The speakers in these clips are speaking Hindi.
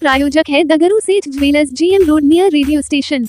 प्रायोजक है दगरू सेठ jewellers, GM road near radio station.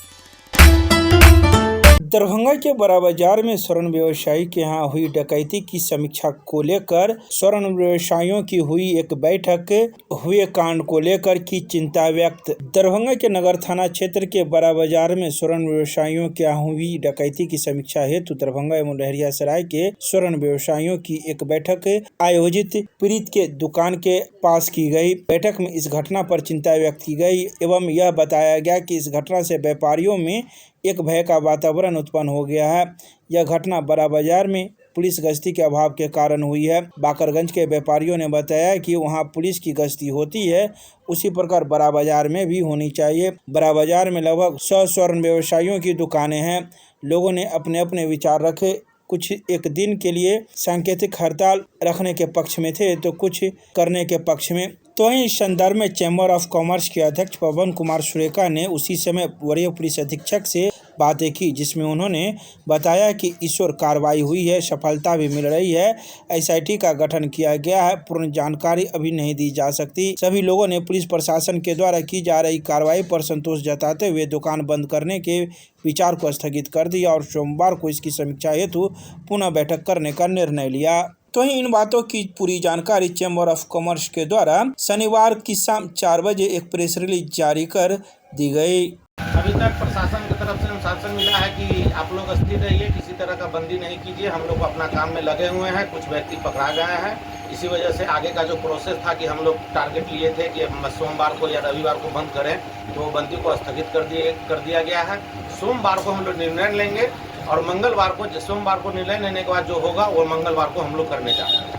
Darbhanga के बड़ा बाजार में स्वर्ण व्यवसायी के यहाँ हुई डकैती की समीक्षा को लेकर स्वर्ण व्यवसायियों की हुई एक बैठक हुए कांड को लेकर की चिंता व्यक्त। दरभंगा के नगर थाना क्षेत्र के बड़ा बाजार में स्वर्ण व्यवसायियों के यहाँ हुई डकैती की समीक्षा हेतु दरभंगा एवं लहरियासराय के स्वर्ण व्यवसायियों की एक बैठक आयोजित पीड़ित के दुकान के पास की गई। बैठक में इस घटना पर चिंता व्यक्त की गई एवं यह बताया गया कि इस घटना से व्यापारियों में एक भय का वातावरण उत्पन्न हो गया है। यह घटना बड़ा बाजार में पुलिस गश्ती के अभाव के कारण हुई है। बाकरगंज के व्यापारियों ने बताया कि वहां पुलिस की गश्ती होती है, उसी प्रकार बड़ा बाजार में भी होनी चाहिए। बड़ा बाजार में लगभग 100 स्वर्ण व्यवसायियों की दुकानें हैं। लोगों ने अपने अपने विचार रखे। कुछ एक दिन के लिए सांकेतिक हड़ताल रखने के पक्ष में थे तो कुछ करने के पक्ष में। तो वहीं इस संदर्भ में चैम्बर ऑफ कॉमर्स के अध्यक्ष पवन कुमार सुरेका ने उसी समय वरीय पुलिस अधीक्षक से बातें की, जिसमें उन्होंने बताया कि इस ओर कार्रवाई हुई है, सफलता भी मिल रही है, SIT का गठन किया गया है, पूर्ण जानकारी अभी नहीं दी जा सकती। सभी लोगों ने पुलिस प्रशासन के द्वारा की जा रही कार्रवाई पर संतोष जताते हुए दुकान बंद करने के विचार को स्थगित कर दिया और सोमवार को इसकी समीक्षा हेतु पुनः बैठक करने का निर्णय लिया। तो ही इन बातों की पूरी जानकारी चैम्बर ऑफ कॉमर्स के द्वारा शनिवार की शाम 4 बजे एक प्रेस रिलीज जारी कर दी गई। अभी तक प्रशासन की तरफ से अनुशासन मिला है कि आप लोग स्थिर रहिए, किसी तरह का बंदी नहीं कीजिए। हम लोग अपना काम में लगे हुए हैं। कुछ व्यक्ति पकड़ा गए हैं। इसी वजह से आगे का जो प्रोसेस था कि हम लोग टारगेट लिए थे कि सोमवार को या रविवार को बंद करें, तो बंदी को स्थगित कर दिया गया है। सोमवार को हम लोग निर्णय लेंगे और मंगलवार को, सोमवार को निर्णय लेने के बाद जो होगा वो मंगलवार को हम लोग करने जा रहे हैं।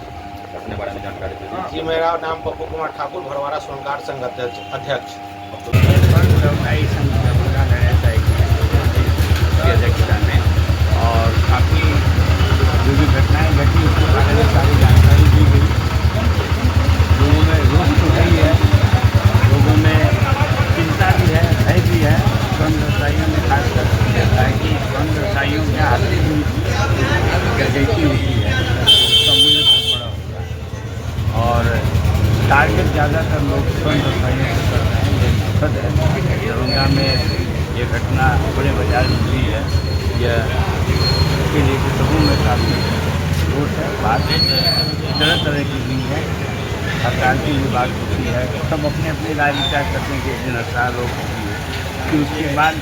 अपने बारे में जानकारी दीजिए। जी, मेरा नाम पप्पू कुमार ठाकुर, भरवाड़ा स्वर्णकार संघ अध्यक्ष। अध्यक्षता में और काफ़ी जो भी घटनाएँ घटी उसके बारे में सारी जानकारी दी गई। लोगों में रोष तो है ही है, लोगों में चिंता भी है, भय भी है। स्वर्ण व्यवसायियों में खास कर है कि स्वर्ण व्यवसायियों के हाथ में भी डकैती होती है, उसका मूल्य बहुत बड़ा होता है और टारगेट ज़्यादातर लोग स्वर्ण व्यवसायियों को कर रहे हैं। ये दुखद है। दरभंगा में ये घटना बड़े बाजार में हुई है। यह इसके लिए सबों में काफ़ी रोष है, बात तरह तरह की हुई है। सरकार की भी बात होती है, सब अपने अपने राय विचार करते हैं कि एक दिन हड़ताल रोक होती है। फिर उसके बाद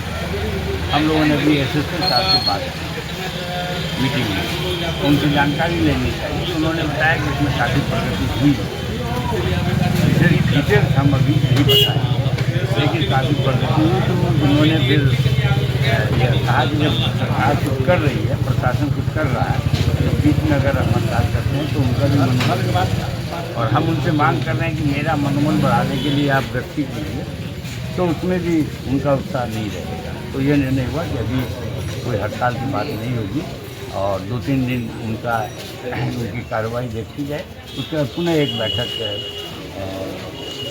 हम लोगों ने भी SSP साहब से बात की मीटिंग में, उनसे जानकारी लेनी चाहिए। उन्होंने बताया कि इसमें काफ़ी प्रगति हुई है। डिटेल्स हम अभी नहीं बताएंगे, लेकिन काफ़ी प्रगति हुई। तो उन्होंने फिर यह कहा कि जब सरकार कुछ कर रही है, प्रशासन कुछ कर रहा है, तो बीच में अगर हड़ताल करते हैं तो उनका भी मनोबल, और हम उनसे मांग कर रहे हैं कि मेरा मनोबल बढ़ाने के लिए आप व्यक्ति कीजिए, तो उसमें भी उनका उत्साह नहीं रहेगा। तो यह निर्णय हुआ कि अभी कोई हड़ताल की बात नहीं होगी और 2-3 दिन उनकी कार्रवाई देखी जाए। उसके बाद पुनः एक बैठक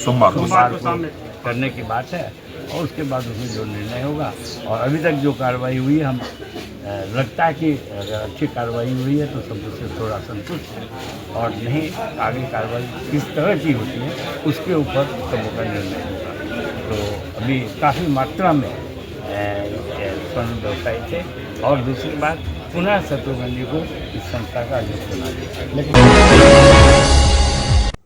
सोमवार को करने की बात है और उसके बाद उसमें जो निर्णय होगा। और अभी तक जो कार्रवाई हुई है, हम लगता है कि अगर अच्छी कार्रवाई हुई है तो सब उससे थोड़ा संतुष्ट है, और नहीं आगे कार्रवाई किस तरह की होती है उसके ऊपर सबों का निर्णय होगा। तो अभी काफ़ी मात्रा में स्वर्ण व्यवसायी थे। और दूसरी बात, पुनः शत्रुघ्न को इस संस्था का अध्यक्ष बना दिया।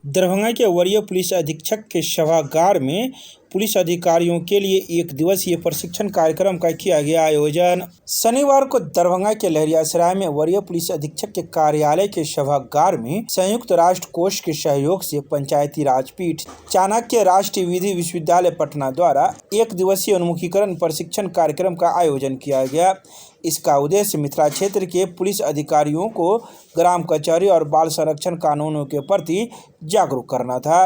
दरभंगा के वरीय पुलिस अधीक्षक के सभागार में पुलिस अधिकारियों के लिए 1 दिवसीय प्रशिक्षण कार्यक्रम का किया गया आयोजन। शनिवार को दरभंगा के लहरियासराय में वरीय पुलिस अधीक्षक के कार्यालय के सभागार में संयुक्त राष्ट्र कोष के सहयोग से पंचायती राज पीठ चाणक्य राष्ट्रीय विधि विश्वविद्यालय पटना द्वारा 1 दिवसीय उन्मुखीकरण प्रशिक्षण कार्यक्रम का आयोजन किया गया। इसका उद्देश्य मिथिला क्षेत्र के पुलिस अधिकारियों को ग्राम कचहरी और बाल संरक्षण कानूनों के प्रति जागरूक करना था।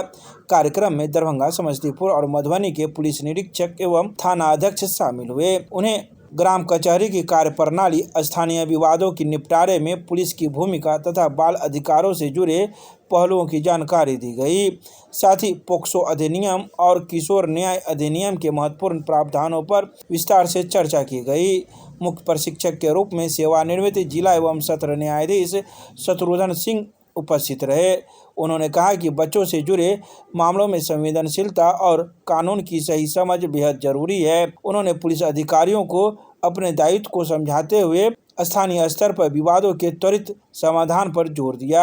कार्यक्रम में दरभंगा, समस्तीपुर और मधुबनी के पुलिस निरीक्षक एवं थाना अध्यक्ष शामिल हुए। उन्हें ग्राम कचहरी की कार्य प्रणाली, स्थानीय विवादों की निपटारे में पुलिस की भूमिका तथा बाल अधिकारों से जुड़े पहलुओं की जानकारी दी गई। साथ ही पोक्सो अधिनियम और किशोर न्याय अधिनियम के महत्वपूर्ण प्रावधानों पर विस्तार से चर्चा की गई। मुख्य प्रशिक्षक के रूप में सेवानिवृत्त जिला एवं सत्र न्यायाधीश शत्रुघ्न सिंह उपस्थित रहे। उन्होंने कहा कि बच्चों से जुड़े मामलों में संवेदनशीलता और कानून की सही समझ बेहद जरूरी है। उन्होंने पुलिस अधिकारियों को अपने दायित्व को समझाते हुए स्थानीय स्तर पर विवादों के त्वरित समाधान पर जोर दिया।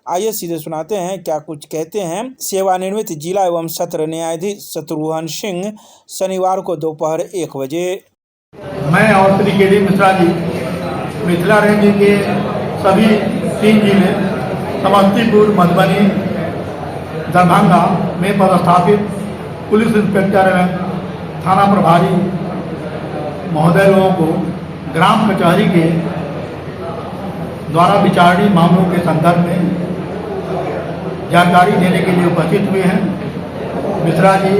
आइए सीधे सुनाते हैं क्या कुछ कहते हैं सेवानिवृत्त जिला एवं सत्र न्यायाधीश शत्रुघ्न सिंह शनिवार को दोपहर 1 बजे। मैं और श्री के डी मिश्रा जी मिथिला रेंज के सभी 3 जिले समस्तीपुर, मधुबनी, दरभंगा में पदस्थापित पुलिस इंस्पेक्टर एवं थाना प्रभारी महोदय लोगों को ग्राम कचहरी के द्वारा विचारणीय मामलों के संदर्भ में जानकारी देने के लिए उपस्थित हुए हैं। Mishra ji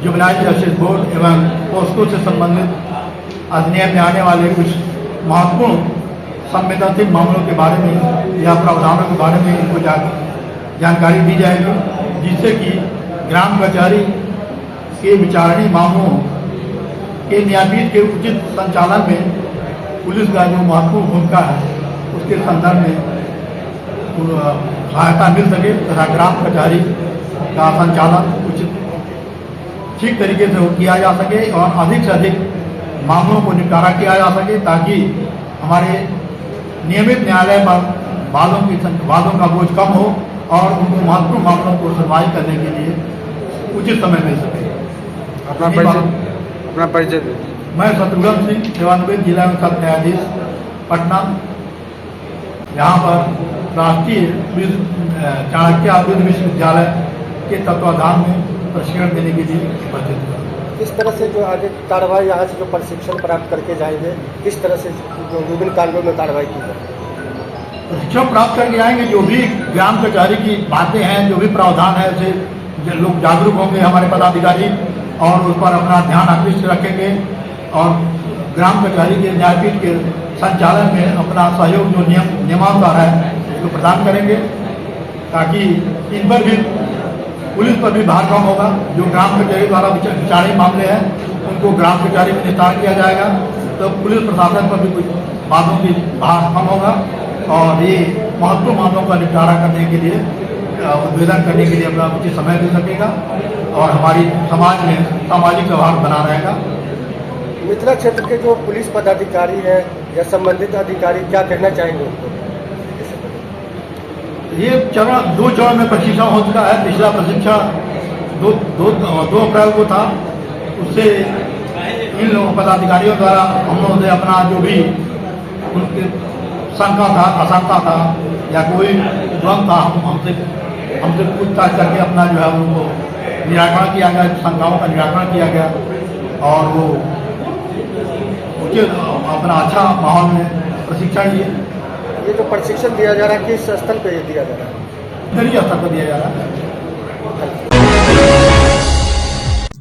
juvenile justice board एवं पोस्को से संबंधित अधिनियम में आने वाले कुछ महत्वपूर्ण संवेदनशील मामलों के बारे में या प्रावधानों के बारे में इनको जानकारी दी जाएगी, जिससे कि ग्राम कचहरी के विचारणीय मामलों के न्यायपीठ के उचित संचालन में पुलिस का जो महत्वपूर्ण भूमिका है उसके संदर्भ में सहायता मिल सके तथा ग्राम कचहरी का संचालन उचित ठीक तरीके से किया जा सके और अधिक से अधिक मामलों को निपटारा किया जा सके, ताकि हमारे नियमित न्यायालय पर वादों का बोझ कम हो और उनको महत्वपूर्ण मामलों को सुनवाई करने के लिए उचित समय मिल सके। अपना परिचय। मैं शत्रुघ्न सिंह सेवानिवृत्त जिला एवं सत्र न्यायाधीश पटना, यहाँ पर राष्ट्रीय चाणक्य आयुर्वेद विश्वविद्यालय के तत्वाधान में प्रशिक्षण देने के लिए उपस्थित हुआ। किस तरह से जो आगे कार्रवाई यहाँ से जो प्रशिक्षण प्राप्त करके जाएंगे, किस तरह से जो विभिन्न कांडों में कार्रवाई की जाए? प्रशिक्षण प्राप्त करके जाएंगे, जो भी ग्राम कचहरी की बातें हैं, जो भी प्रावधान है उसे लोग जागरूक होंगे, हमारे पदाधिकारी, और उस पर अपना ध्यान आकृष्ट रखेंगे और ग्राम कचहरी के न्यायपीठ के संचालन में अपना सहयोग जो नियमानुसार है उसको प्रदान करेंगे, ताकि इन पर भी पुलिस पर भी भार कम होगा। जो ग्राम कचहरी द्वारा विचारणीय मामले हैं उनको ग्राम कचहरी में निस्तारण किया जाएगा, तो पुलिस प्रशासन पर भी कुछ बातों की भार कम होगा और ये महत्वपूर्ण मामलों का निपटारा करने के लिए उद्भेदन करने के लिए अपना उचित समय मिल सकेगा और हमारी समाज में सामाजिक व्यवहार बना रहेगा। मिथिला क्षेत्र के जो पुलिस पदाधिकारी हैं या संबंधित अधिकारी क्या कहना चाहेंगे उनको? ये दो चरण में प्रशिक्षण हो चुका है। पिछला प्रशिक्षण 2 अप्रैल को था। उससे इन लोगों पदाधिकारियों द्वारा हम लोगों से अपना जो भी उनके शंका था, आशंका था या कोई द्वंद था, हमसे पूछताछ करके अपना जो है उनको निराकरण किया गया, शंकाओं का निराकरण किया गया और वो उचित अपना अच्छा माहौल में प्रशिक्षण लिए। ये जो प्रशिक्षण दिया जा रहा है किस स्तर पर दिया जा रहा है? दलीय स्तर पर दिया जा रहा है।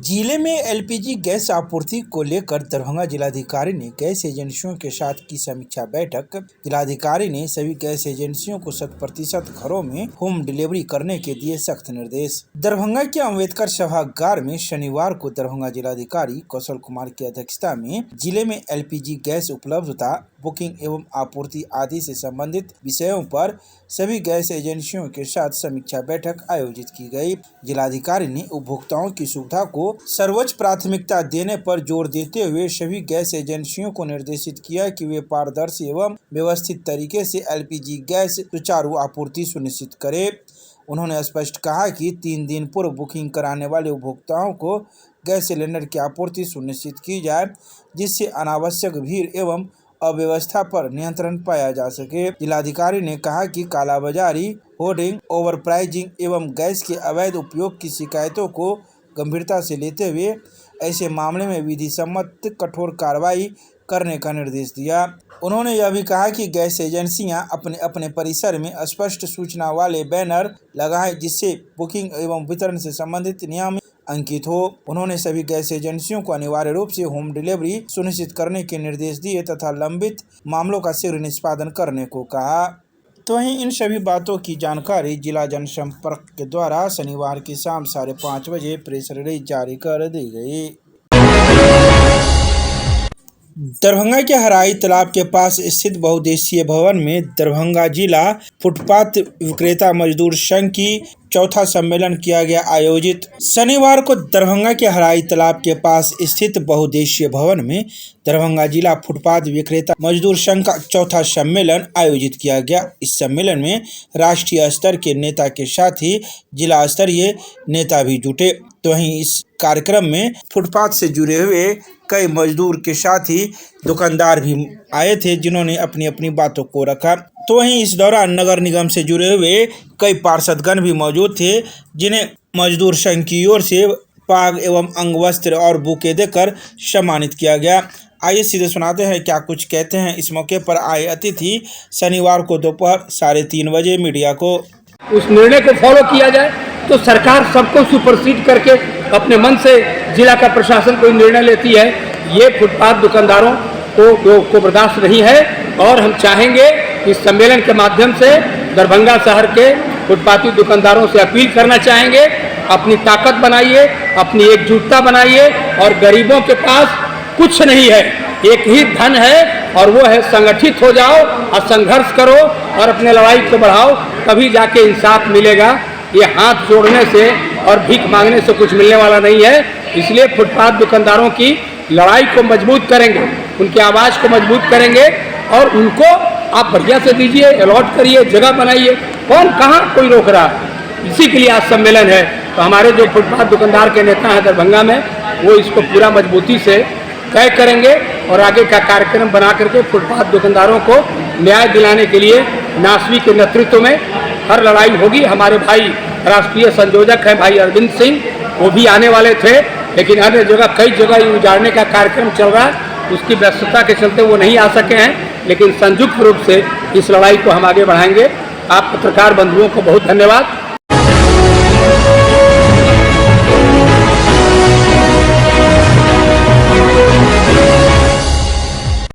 जिले में एलपीजी गैस आपूर्ति को लेकर दरभंगा जिलाधिकारी ने गैस एजेंसियों के साथ की समीक्षा बैठक। जिलाधिकारी ने सभी गैस एजेंसियों को 100% घरों में होम डिलीवरी करने के दिए सख्त निर्देश। दरभंगा के अम्बेडकर सभागार में शनिवार को दरभंगा जिलाधिकारी कौशल कुमार की अध्यक्षता में जिले में एलपीजी गैस उपलब्धता, बुकिंग एवं आपूर्ति आदि से संबंधित विषयों पर सभी गैस एजेंसियों के साथ समीक्षा बैठक आयोजित की गई। जिलाधिकारी ने उपभोक्ताओं की सुविधा को सर्वोच्च प्राथमिकता देने पर जोर देते हुए सभी गैस एजेंसियों को निर्देशित किया कि वे पारदर्शी एवं व्यवस्थित तरीके से एलपीजी गैस सुचारू आपूर्ति सुनिश्चित करें। उन्होंने स्पष्ट कहा कि 3 दिन पूर्व बुकिंग कराने वाले उपभोक्ताओं को गैस सिलेंडर की आपूर्ति सुनिश्चित की जाए, जिससे अनावश्यक भीड़ एवं अव्यवस्था पर नियंत्रण पाया जा सके। जिलाधिकारी ने कहा कि कालाबाजारी, होर्डिंग, ओवर प्राइसिंग एवं गैस के अवैध उपयोग की शिकायतों को गंभीरता से लेते हुए ऐसे मामले में विधि सम्मत कठोर कार्रवाई करने का निर्देश दिया। उन्होंने यह भी कहा कि गैस एजेंसियां अपने अपने परिसर में स्पष्ट सूचना वाले बैनर लगाएं, जिससे बुकिंग एवं वितरण से संबंधित नियम अंकित हो। उन्होंने सभी गैस एजेंसियों को अनिवार्य रूप से होम डिलीवरी सुनिश्चित करने के निर्देश दिए तथा लंबित मामलों का शीघ्र निष्पादन करने को कहा। तो वहीं इन सभी बातों की जानकारी जिला जनसंपर्क के द्वारा शनिवार की शाम 5:30 बजे प्रेस रिलीज जारी कर दी गई। दरभंगा के हराई तालाब के पास स्थित बहुउद्देशीय भवन में दरभंगा जिला फुटपाथ विक्रेता मजदूर संघ की चौथा सम्मेलन किया गया आयोजित। शनिवार को दरभंगा के हराई तालाब के पास स्थित बहुउद्देशीय भवन में दरभंगा जिला फुटपाथ विक्रेता मजदूर संघ का चौथा सम्मेलन आयोजित किया गया। इस सम्मेलन में राष्ट्रीय स्तर के नेता के साथ ही जिला स्तरीय नेता भी जुटे। तो वहीं इस कार्यक्रम में फुटपाथ से जुड़े हुए कई मजदूर के साथ ही दुकानदार भी आए थे, जिन्होंने अपनी अपनी बातों को रखा। तो वहीं इस दौरान नगर निगम से जुड़े हुए कई पार्षदगण भी मौजूद थे, जिन्हें मजदूर संघ की ओर से पाग एवं अंग वस्त्र और बुके देकर सम्मानित किया गया। आइए सीधे सुनाते हैं क्या कुछ कहते हैं इस मौके पर आए अतिथि शनिवार को दोपहर 3:30 बजे मीडिया को। उस निर्णय को फॉलो किया जाए तो सरकार सबको सुपरसीड करके अपने मन से जिला का प्रशासन कोई निर्णय लेती है, ये फुटपाथ दुकानदारों को बर्दाश्त नहीं है। और हम चाहेंगे इस सम्मेलन के माध्यम से दरभंगा शहर के फुटपाथी दुकानदारों से अपील करना चाहेंगे, अपनी ताकत बनाइए, अपनी एकजुटता बनाइए। और गरीबों के पास कुछ नहीं है, एक ही धन है और वो है संगठित हो जाओ और संघर्ष करो और अपने लड़ाई को बढ़ाओ, तभी जाके इंसाफ मिलेगा। ये हाथ जोड़ने से और भीख मांगने से कुछ मिलने वाला नहीं है। इसलिए फुटपाथ दुकानदारों की लड़ाई को मजबूत करेंगे, उनकी आवाज़ को मजबूत करेंगे और उनको आप बढ़िया से दीजिए, अलॉट करिए, जगह बनाइए। कौन कहाँ कोई रोक रहा है? इसी के लिए आज सम्मेलन है। तो हमारे जो फुटपाथ दुकानदार के नेता हैं दरभंगा में, वो इसको पूरा मजबूती से तय करेंगे और आगे का कार्यक्रम बना करके फुटपाथ दुकानदारों को न्याय दिलाने के लिए नासवी के नेतृत्व में हर लड़ाई होगी। हमारे भाई राष्ट्रीय संयोजक हैं भाई अरविंद सिंह, वो भी आने वाले थे, लेकिन अन्य जगह कई जगह उजाड़ने का कार्यक्रम चल रहा है, उसकी व्यस्तता के चलते वो नहीं आ सके हैं। लेकिन संयुक्त रूप से इस लड़ाई को हम आगे बढ़ाएंगे। आप पत्रकार बंधुओं को बहुत धन्यवाद।